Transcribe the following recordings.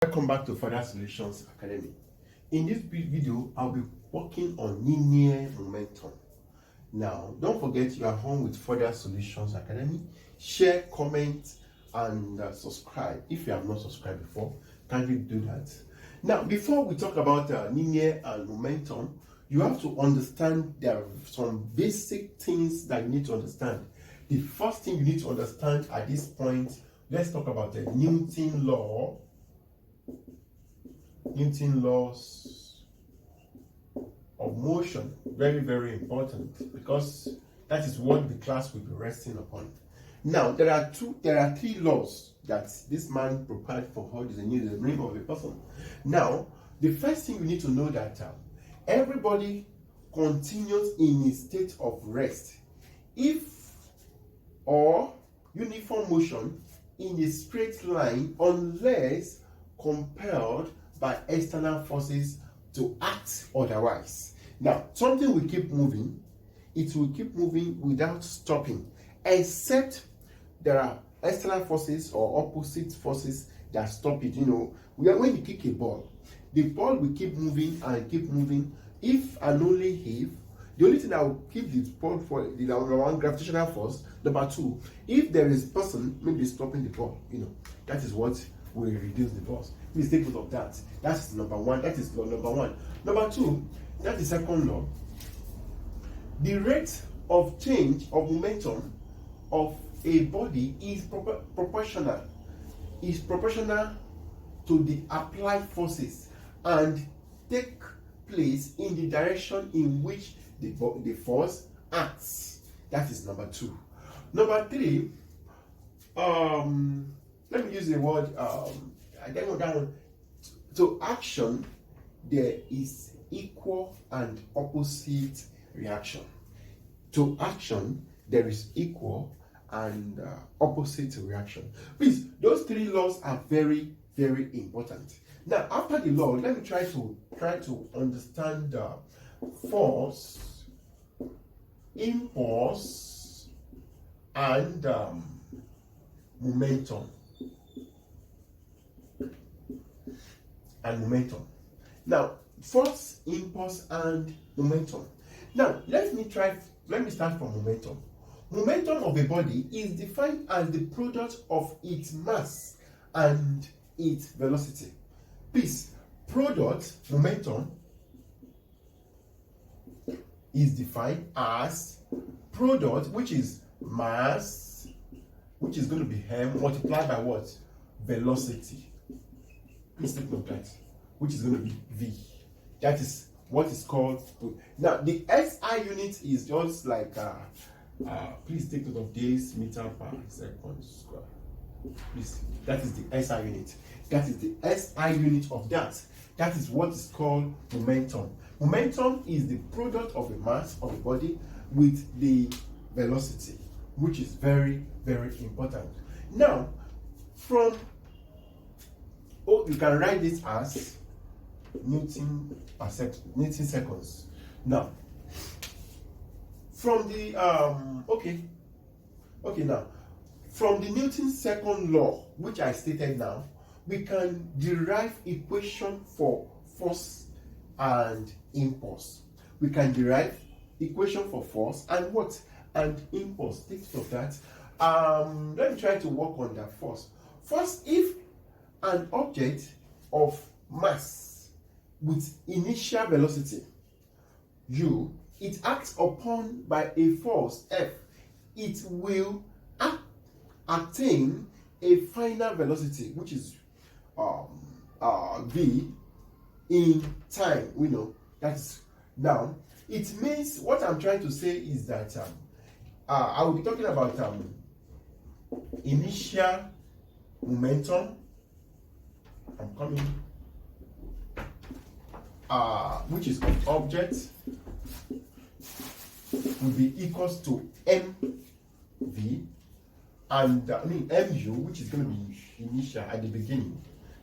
Welcome back to Further Solutions Academy. In this video, I'll be working on linear momentum. Now, don't forget you are home with Further Solutions Academy. Share, comment, and subscribe. If you have not subscribed before, kindly do that. Now, before we talk about linear and momentum, you have to understand there are some basic things that you need to understand. The first thing you need to understand at this point, let's talk about the Newton law. Newton laws of motion, very, very important, because that is what the class will be resting upon. Now, there are three laws that this man provided for us in the name of a person. Now, the first thing you need to know that everybody continues in a state of rest if or uniform motion in a straight line unless compelled by external forces to act otherwise. Now, something will keep moving. It will keep moving without stopping, except there are external forces or opposite forces that stop it. When you kick a ball, the ball will keep moving and keep moving if and only if the only thing that will keep the ball for the number one, gravitational force. Number two, if there is person maybe stopping the ball, that is what will reduce the force. Please take note of that. That is number one. That is law number one. Number two, that is second law. The rate of change of momentum of a body is proportional. Is proportional to the applied forces and take place in the direction in which the force acts. That is number two. Number three, let me use the word I don't know that one. So action, there is equal and opposite reaction. To action, there is equal and opposite reaction. Please, those three laws are very, very important. Now, after the law, let me try to understand force, impulse, and momentum. Now, force, impulse, and momentum. Now, let me start from momentum. Momentum of a body is defined as the product of its mass and its velocity. Please, momentum is defined as product, which is mass, which is going to be m multiplied by what? Velocity. Please take note of that, which is going to be v. That is what is called. Now, the SI unit is just like, please take note of this, meter per second square. Please, that is the SI unit. That is the SI unit of that. That is what is called momentum. Momentum is the product of the mass of the body with the velocity, which is very, very important. Now, you can write this as Newton seconds. Now, from the from the Newton second law, which I stated now, we can derive equation for force and impulse. We can derive equation for force and what? And impulse. Take note of that. Let me try to work on that first. First, if an object of mass with initial velocity u, it acts upon by a force F, it will attain a final velocity, which is v, in time. We know that's now. It means what I'm trying to say is that I will be talking about initial momentum. I'm coming, which is of object, will be equals to mv, and mu, which is going to be initial at the beginning.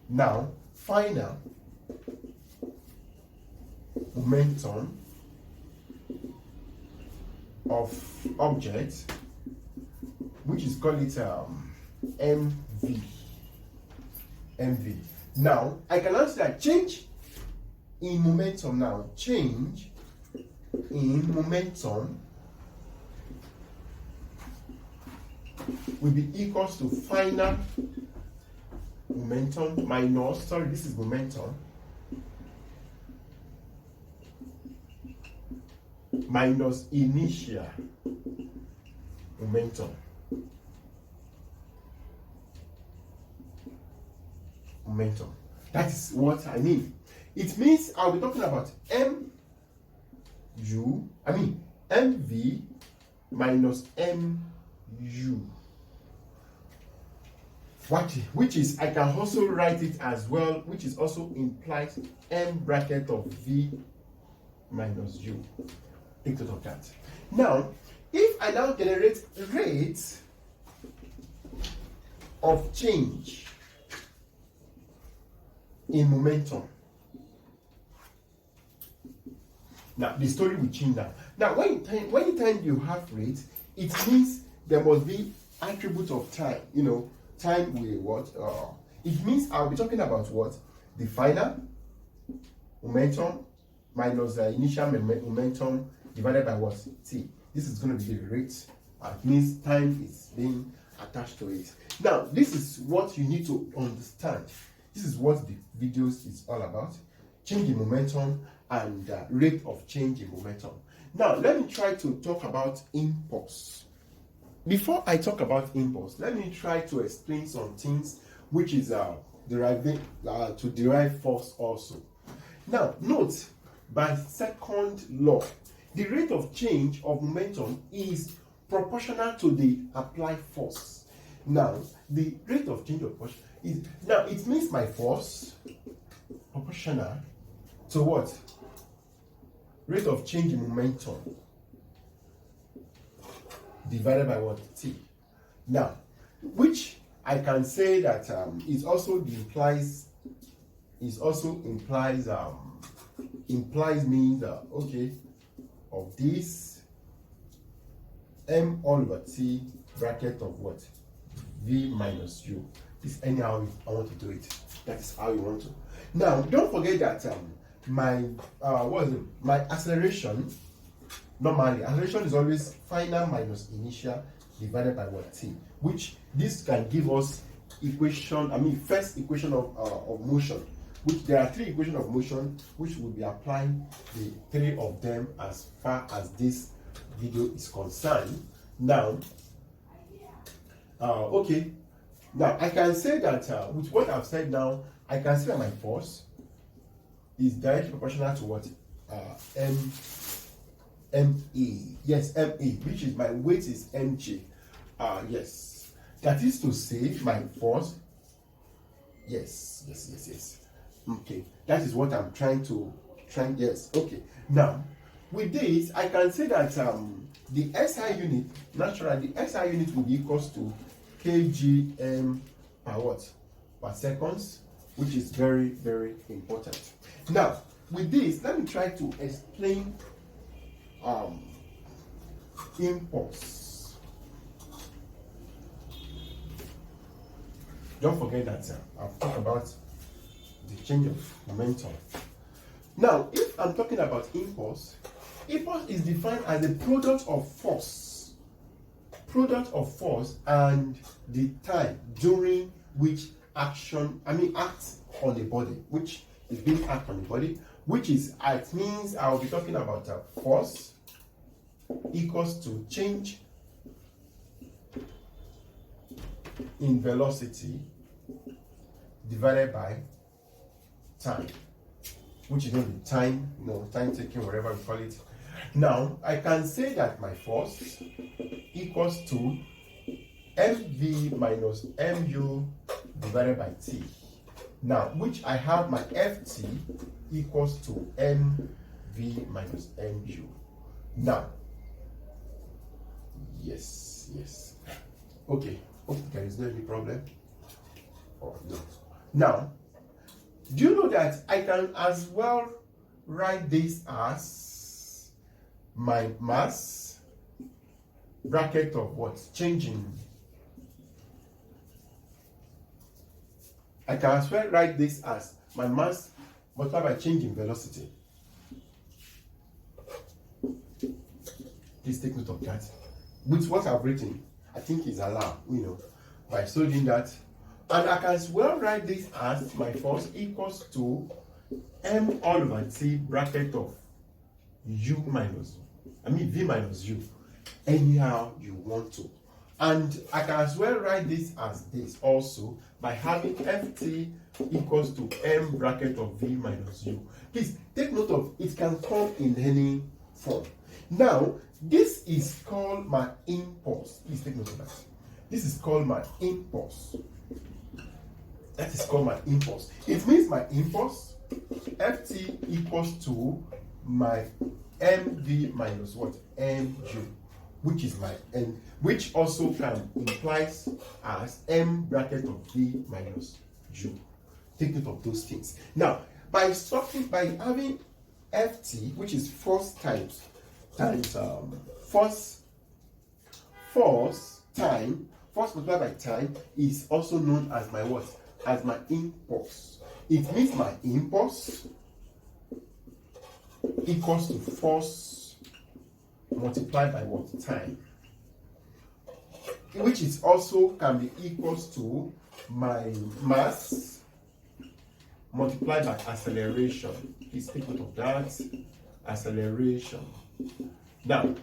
Now, final momentum of object, which is called it mv. Now, I can answer that change in momentum now. Change in momentum will be equals to final momentum minus, sorry, this is momentum, minus initial momentum. That is what I mean. It means I'll be talking about MV minus MU. Which is, I can also write it as well, which is also implies M bracket of V minus U. Take note of that. Now, if I now generate rate of change in momentum, now the story will change now. Now, when you have rate, it means there must be attribute of time. You know, time will what? It means I'll be talking about what? The final momentum minus the initial momentum divided by what? T. This is going to be the rate. It means time is being attached to it. Now, this is what you need to understand. This is what the videos is all about. Change in momentum and rate of change in momentum. Now, let me try to talk about impulse. Before I talk about impulse, let me try to explain some things which is to derive force also. Now, note, by second law, the rate of change of momentum is proportional to the applied force. Now, the rate of change of force is, now it means my force proportional to what? Rate of change in momentum divided by what? T. Now, which I can say that it also implies means that, okay, of this M all over T bracket of what? V minus U. This anyhow I want to do it. That is how you want to. Now, don't forget that my acceleration, normally acceleration is always final minus initial divided by what? T, which this can give us first equation of motion, which there are three equations of motion which will be applying the three of them as far as this video is concerned. Now, okay, now I can say that with what I've said now, I can say that my force is directly proportional to what? MA. Yes, MA, which is my weight is mg. Yes, that is to say my force. Yes. Okay, that is what I'm trying. Yes, okay. Now, with this, I can say that the SI unit, naturally, the SI unit will be equals to kgm per what? Per seconds, which is very, very important. Now, with this, let me try to explain impulse. Don't forget that I've talked about the change of momentum. Now, if I'm talking about impulse is defined as a product of force and the time during which acts on the body, which is being acted on the body, which is, it means I'll be talking about force equals to change in velocity divided by time, which is going to be time, time taking, whatever we call it. Now, I can say that my force equals to mv minus mu divided by t. Now, which I have my ft equals to mv minus mu. Now, yes. Okay, there is no any problem. Oh, no. Now, do you know that I can as well write this as my mass bracket of what? Changing I can as well write this as my mass multiplied by change in velocity. Please take note of that. With what I've written, I think is allowed, by studying that. And I can as well write this as my force equals to m all over t bracket of v minus u, anyhow you want to. And I can as well write this as this also by having ft equals to m bracket of v minus u. Please take note of it can come in any form. Now, this is called my impulse. Please take note of that. This is called my impulse. That is called my impulse. It means my impulse, ft equals to my mv minus what? Mu, which is my n, which also can implies as m bracket of v minus u. Take note of those things. Now, by having ft, which is force times force multiplied by time, is also known as my what? As my impulse. It means my impulse equals to force multiplied by what? Time, which is also can be equals to my mass multiplied by acceleration. Please take note of that. Acceleration. Now,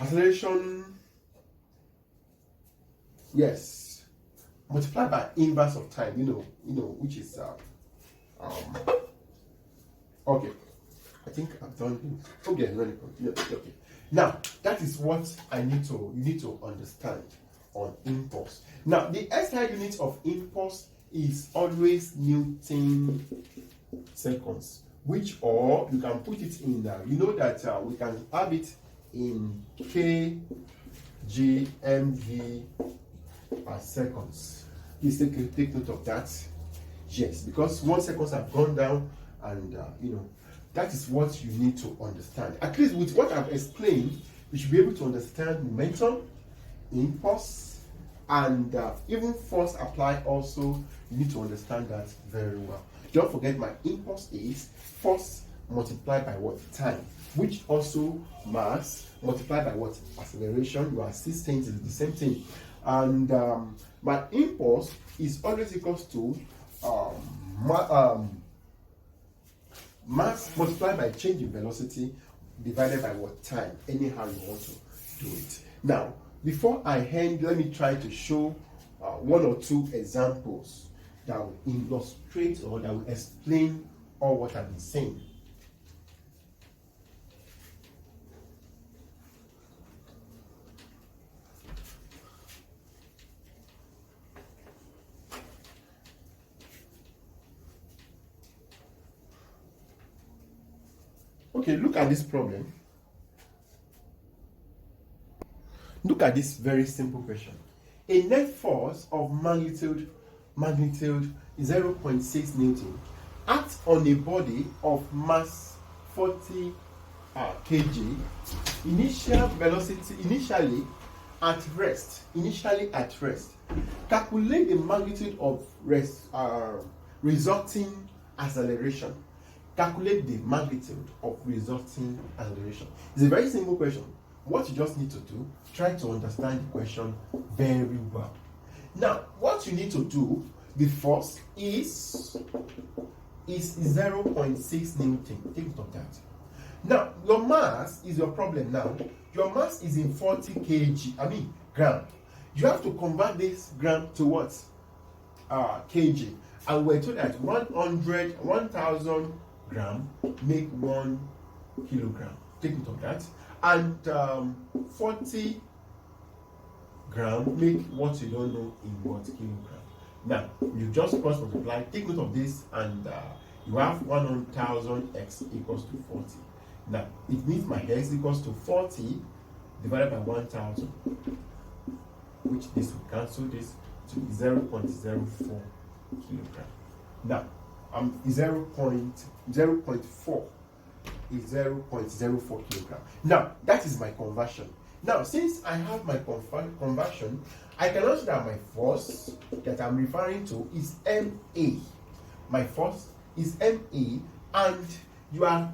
acceleration, yes, multiplied by inverse of time, which is okay. I think I've done this. Okay, okay. Now, that is what you need to understand on impulse. Now, the SI unit of impulse is always Newton seconds, which, or you can put it in that we can have it in kgmv per seconds. Please take note of that. Yes, because 1 seconds have gone down, and that is what you need to understand. At least with what I've explained, you should be able to understand momentum, impulse, and even force applied also. You need to understand that very well. Don't forget, my impulse is force multiplied by what? Time, which also mass multiplied by what? Acceleration. You are still saying it's the same thing. And my impulse is always equals to mass multiplied by change in velocity divided by what? Time, anyhow you want to do it. Now, before I end, let me try to show 1 or 2 examples that will illustrate or that will explain all what I've been saying. Okay, look at this problem. Look at this very simple question. A net force of magnitude 0.6 Newton acts on a body of mass 40 kg. Initially at rest. Calculate the magnitude of resulting acceleration. Calculate the magnitude of resulting acceleration. It's a very simple question. What you just need to do, try to understand the question very well. Now, what you need to do, the force is 0.6 Newton. Take note of that. Now, your mass is your problem now. Your mass is in 40 kg, gram. You have to convert this gram to what? Kg. And we're told that 1,000 gram make 1 kilogram. Take note of that. And 40 gram make what you don't know in what kilogram. Now, you just cross multiply, take note of this, and you have 100,000 x equals to 40. Now, it means my x equals to 40 divided by 1,000, which this will cancel this to 0.04 kilogram. Now, 0.4 is 0.04 kilogram. Now, that is my conversion. Now, since I have my conversion, I can also say that my force that I'm referring to is MA. My force is MA, and you are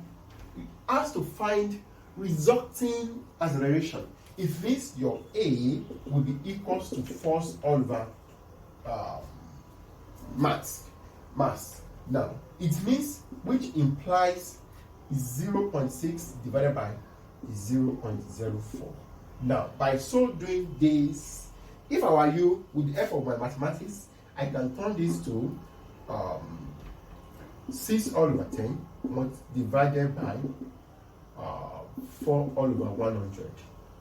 asked to find resulting acceleration. It means your A will be equals to force over mass. Now, it means, which implies 0.6 divided by 0.04. Now, by so doing this, if I were you, with the help of my mathematics, I can turn this to 6 all over 10 divided by 4 all over 100,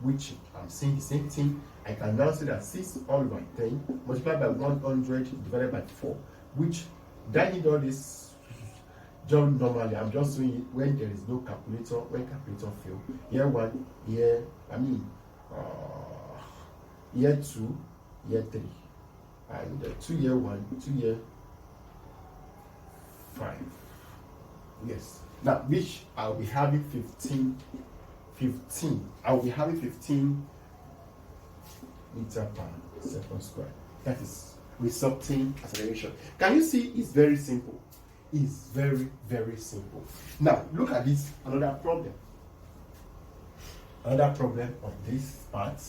which I'm saying the same thing. I can now say that 6 all over 10 multiplied by 100 divided by 4, which I need all this job normally. I'm just doing it when there is no calculator, when calculator fail. Year 1, year 2, year 3, and 2 year 1, 2 year 5. Yes. Now, which I'll be having 15. I'll be having 15 meter per second square. That is resulting acceleration. Can you see? It's very simple. It's very, very simple. Now, look at this. Another problem. Another problem on this part.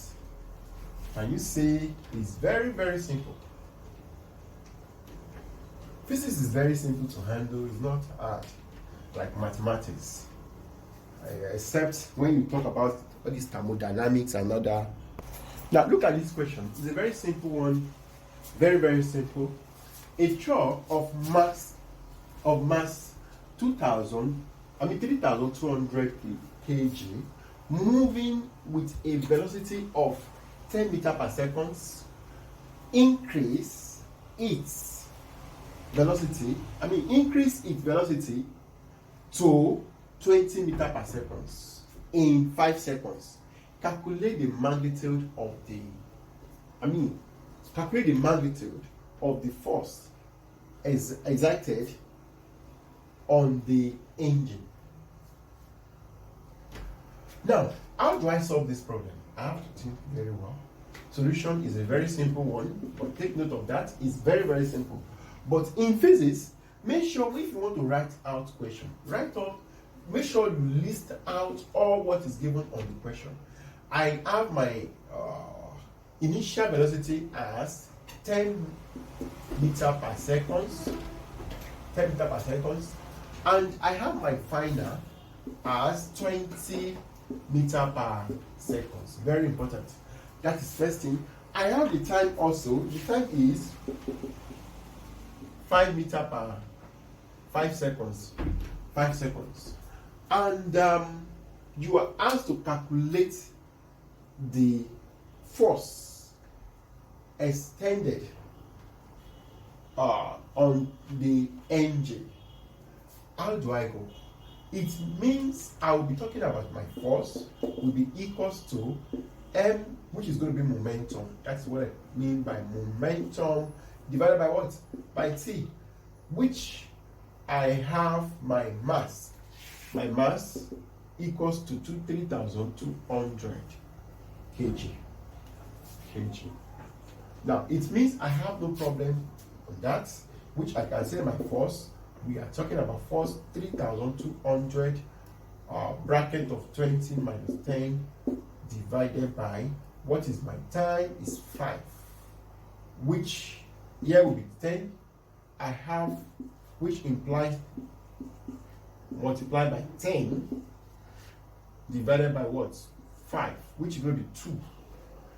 Can you see? It's very, very simple. Physics is very simple to handle. It's not hard like mathematics, except when you talk about all these thermodynamics and other. Now, look at this question. It's a very simple one. Very, very simple. A truck of mass 3,200 kg, moving with a velocity of 10 meters per second, increase its velocity to 20 meters per second in 5 seconds. Calculate the magnitude of the force exerted on the engine. Now, how do I solve this problem? I have to think very well. Solution is a very simple one, but take note of that. It's very, very simple. But in physics, make sure if you want to write out question, make sure you list out all what is given on the question. I have my initial velocity as 10 meters per second, and I have my final as 20 meters per second. Very important. That is first thing. I have the time also. The time is 5 meters per 5 seconds. 5 seconds. And you are asked to calculate the force extended on the engine. How do I go? It means I will be talking about my force will be equals to M, which is going to be momentum. That's what I mean by momentum, divided by what? By T, which I have my mass. My mass equals to 3,200 kg. Now, it means I have no problem on that, which I can say my force. We are talking about force 3,200 bracket of 20 minus 10 divided by what is my time is 5, which here will be 10. I have, which implies multiplied by 10 divided by what? 5, which is going to be 2.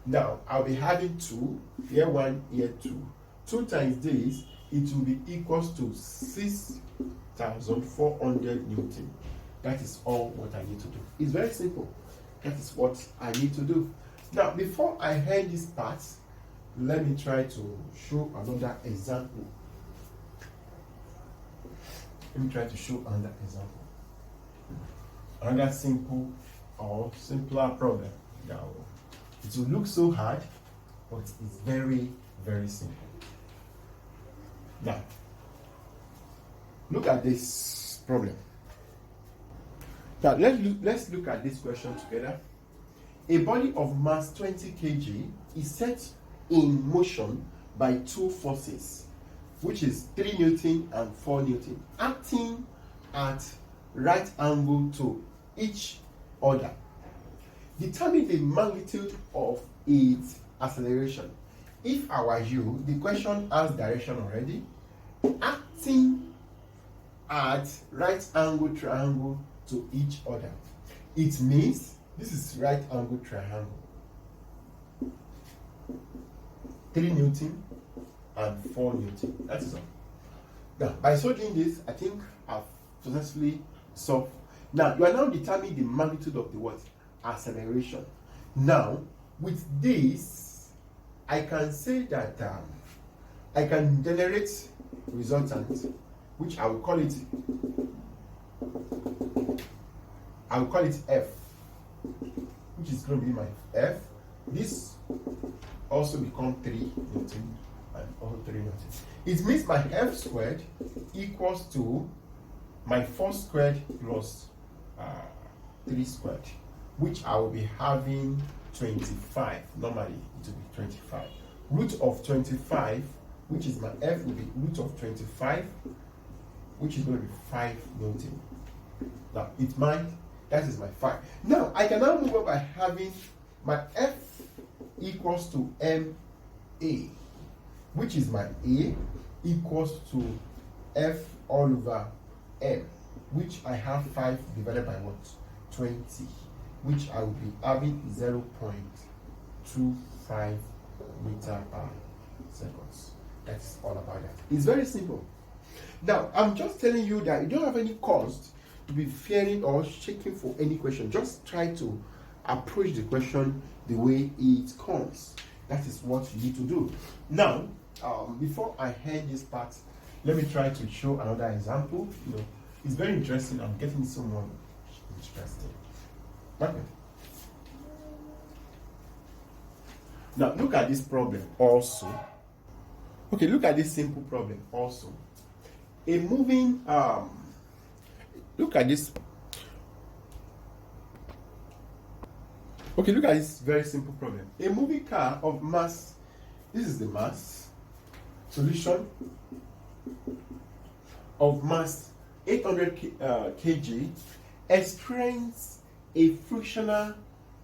Now, I'll be having 2, here 1, here 2. 2 times this, it will be equals to 6,400 Newton. That is all what I need to do. It's very simple. That is what I need to do. Now, before I end this part, let me try to show another example. Another simple or simpler problem. Now, it will look so hard, but it's very, very simple. Now, look at this problem. Now, let's look at this question together. A body of mass 20 kg is set in motion by two forces, which is 3 Newton and 4 Newton, acting at right angle to each other. Determine the magnitude of its acceleration. If I were you, the question has direction already. Acting at right angle triangle to each other. It means this is right angle triangle. 3 Newton and 4 Newton. That is all. Now, by so doing this, I think I've successfully solved. Now, you are now determining the magnitude of the what? Acceleration. Now, with this, I can say that I can generate resultant, which I will call it F, which is going to be my F. This also become 3 Newton and also 3 Newton. It means my F squared equals to my 4 squared plus 3 squared, which I will be having 25. Normally it will be 25. Root of 25, which is my F, will be root of 25, which is going to be 5 Newton. Now it's mine. That is my 5. Now I can now move on by having my F equals to MA, which is my A equals to F all over M, which I have 5 divided by what? 20, which I will be having 0.25 meter per seconds. That's all about that. It's very simple. Now, I'm just telling you that you don't have any cause to be fearing or checking for any question. Just try to approach the question the way it comes. That is what you need to do. Now, before I end this part, let me try to show another example. It's very interesting. I'm getting someone interesting. Okay. Now, look at this problem also. Okay, look at this simple problem also. A moving, look at this. Okay, look at this very simple problem. A moving car of mass, this is the mass, solution of mass 800 kg, experience a frictional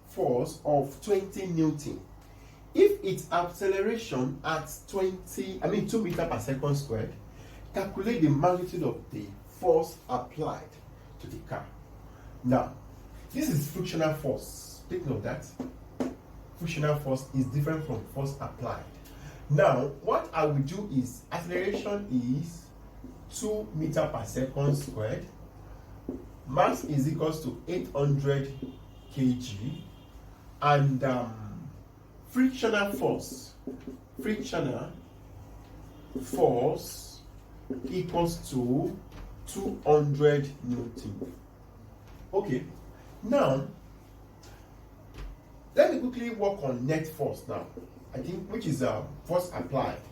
force of 20 Newton. If its acceleration at 2 meters per second squared, calculate the magnitude of the force applied to the car. Now, this is frictional force. Take note of that. Frictional force is different from force applied. Now, what I will do is acceleration is 2 meters per second squared. Mass is equals to 800 kg, and frictional force equals to 200 Newton. Okay, now let me quickly work on net force now. I think which is force applied.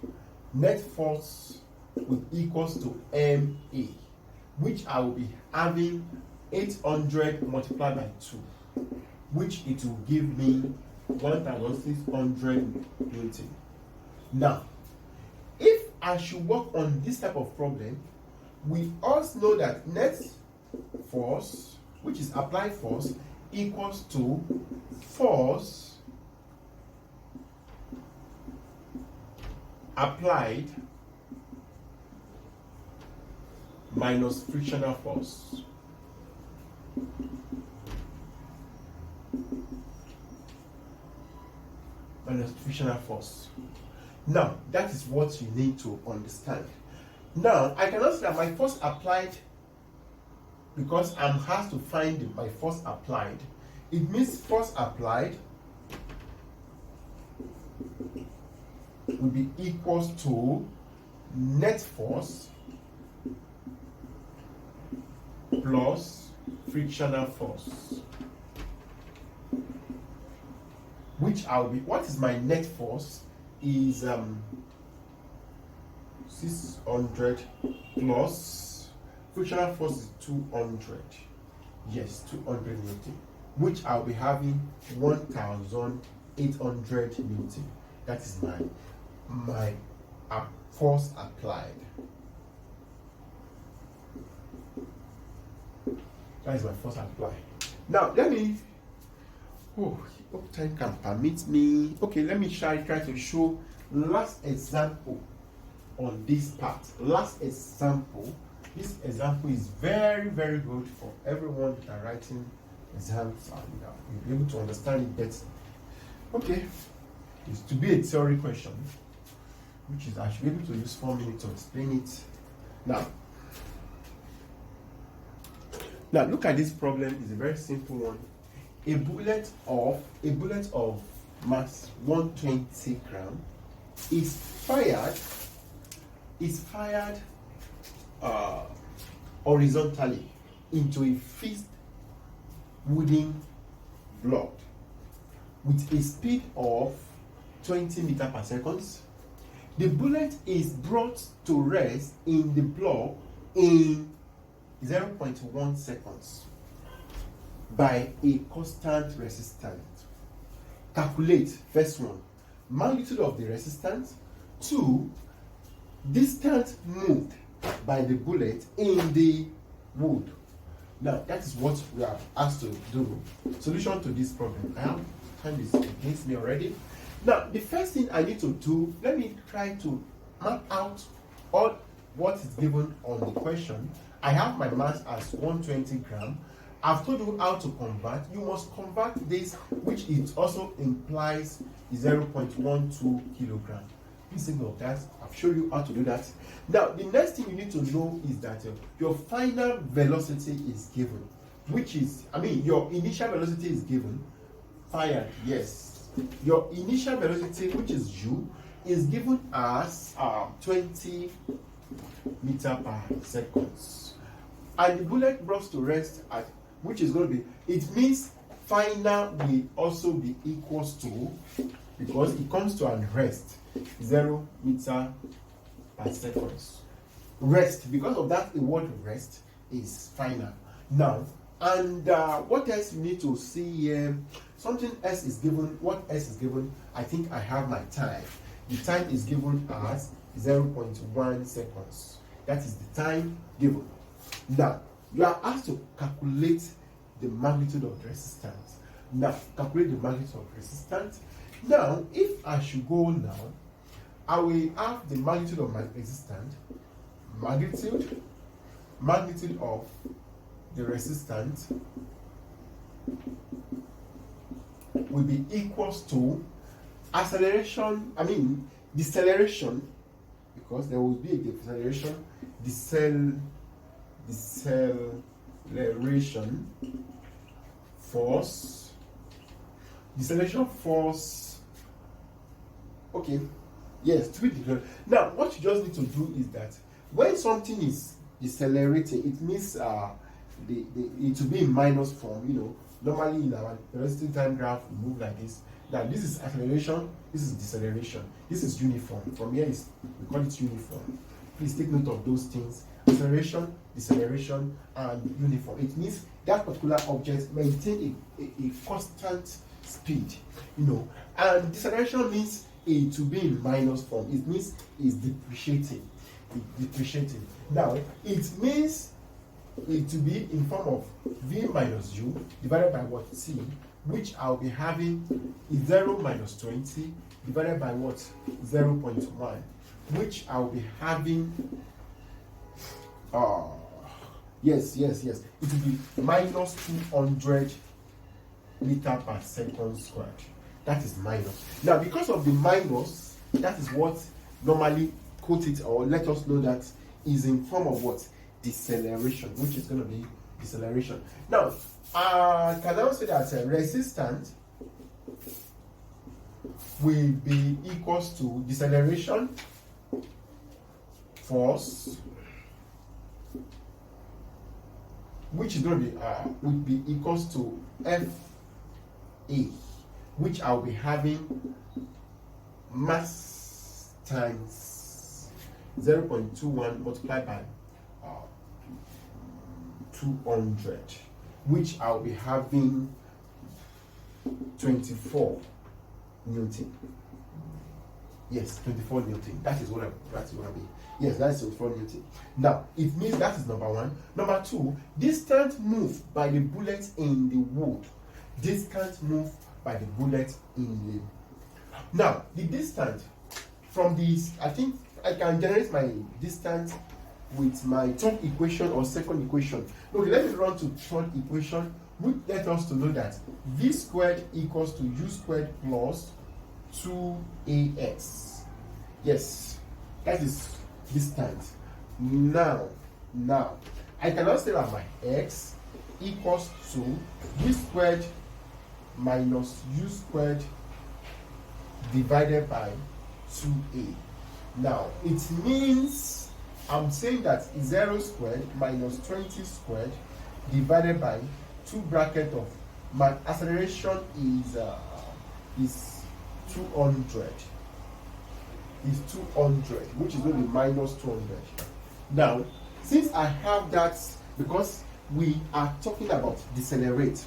Net force will equals to MA, which I will be having 800 multiplied by 2, which it will give me 1,600 Newton. Now, if I should work on this type of problem, we also know that net force, which is applied force, equals to force applied minus frictional force. Minus frictional force. Now, that is what you need to understand. Now, I cannot say that my force applied, because I'm asked to find my force applied. It means force applied will be equals to net force plus frictional force, which I'll be, what is my net force is 600 plus frictional force is 200. Yes, 200 Newton, which I'll be having 1,800 Newton. That is my force applied. That is my force applied. Now let me, hope time can permit me. Okay, let me try to show last example on this part. Last example. This example is very, very good for everyone that are writing exams, and you'll be able to understand it better. Okay, it's to be a theory question, which is I should be able to use 4 minutes to explain it. Now look at this problem. It's a very simple one. A bullet of mass 120 gram is fired horizontally into a fixed wooden block with a speed of 20 meters per second. The bullet is brought to rest in the block in 0.1 seconds by a constant resistance. Calculate, first one, magnitude of the resistance. 2, distance moved by the bullet in the wood. Now that is what we are asked to do. Solution to this problem. Time is against me already. Now the first thing I need to do, let me try to map out all what is given on the question. I have my mass as 120 gram. I've told you how to convert. You must convert this, which it also implies 0.12 kilogram. Please think of that. I've shown you how to do that. Now, the next thing you need to know is that your final velocity is given, which is, your initial velocity is given. Fired, yes. Your initial velocity, which is u, is given as 20 meters per second. And the bullet brought to rest at, which is going to be, it means final will also be equals to, because it comes to an rest, 0 meters per second. Rest, because of that, the word rest is final. Now, and what else you need to see here? Something else is given. What else is given? I think I have my time. The time is given as 0.1 seconds. That is the time given. Now, you are asked to calculate the magnitude of the resistance. Now, calculate the magnitude of resistance. Now, if I should go now, I will have the magnitude of my resistance, magnitude of the resistance will be equals to acceleration, deceleration, because there will be a deceleration, deceleration force, okay, yes, to be declared. Now, what you just need to do is that when something is decelerating, it means it will be in minus form. Normally in our velocity time graph, we move like this. Now, this is acceleration, this is deceleration, this is uniform. From here, we call it uniform. Please take note of those things. Acceleration, deceleration, and uniform. It means that particular object maintain a constant speed, And deceleration means it to be in minus form. It means it's depreciating. Now, it means it to be in form of v minus u divided by what? C, which I'll be having is 0 minus 20 divided by what? 0.1, which I'll be having yes, it will be minus 200 meter per second squared. That is minus. Now, because of the minus, that is what normally quote it or let us know that is in form of what? Deceleration, which is going to be deceleration. Now, can I say that resistance will be equals to deceleration force, which is going to be would be equals to FA, which I'll be having mass times 0.21 multiplied by 200, which I'll be having 24 Newton. Yes, 24 Newton. That's what I mean. Yes, that's 24 Newton. Now, it means that is number one. Number two, distance moved by the bullet in the wood. Distance moved by the bullet in the. Now, the distance from this, I think I can generate my distance with my third equation or second equation. Okay, let me run to third equation, which let us to know that v squared equals to u squared plus 2ax. Yes, that is distance. Now, I can now say that my x equals to v squared minus u squared divided by 2a. Now, it means I'm saying that 0 squared minus 20 squared divided by 2 bracket of my acceleration is 200. Is 200, which is going to be minus 200. Now, since I have that, because we are talking about decelerate,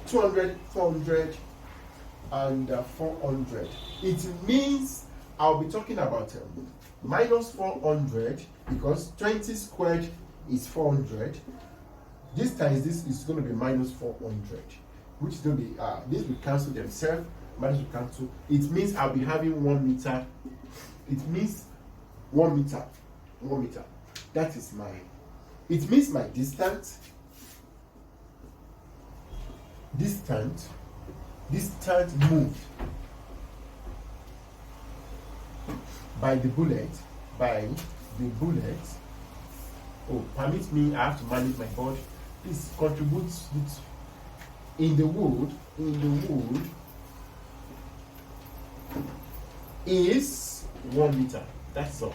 200, 400, and 400. It means I'll be talking about minus 400 because 20 squared is 400. This times this is going to be minus 400, which is going to be this will cancel themselves. Minus will cancel. It means I'll be having 1 meter. It means 1 meter. 1 meter. That is my. It means my distance. Distance moved by the bullet. Oh, permit me, I have to manage my board. Please contribute it in the wood is 1 meter. That's all.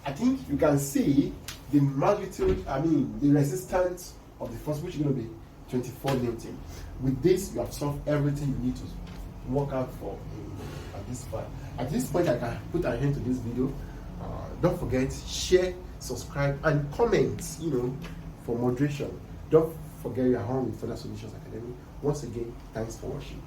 I think you can see the magnitude, the resistance of the force, which is going to be 24 Newton. With this, you have solved everything you need to work out for at this point. At this point, I can put an end to this video. Don't forget, share, subscribe, and comment, for moderation. Don't forget you are on with Further Solutions Academy. Once again, thanks for watching.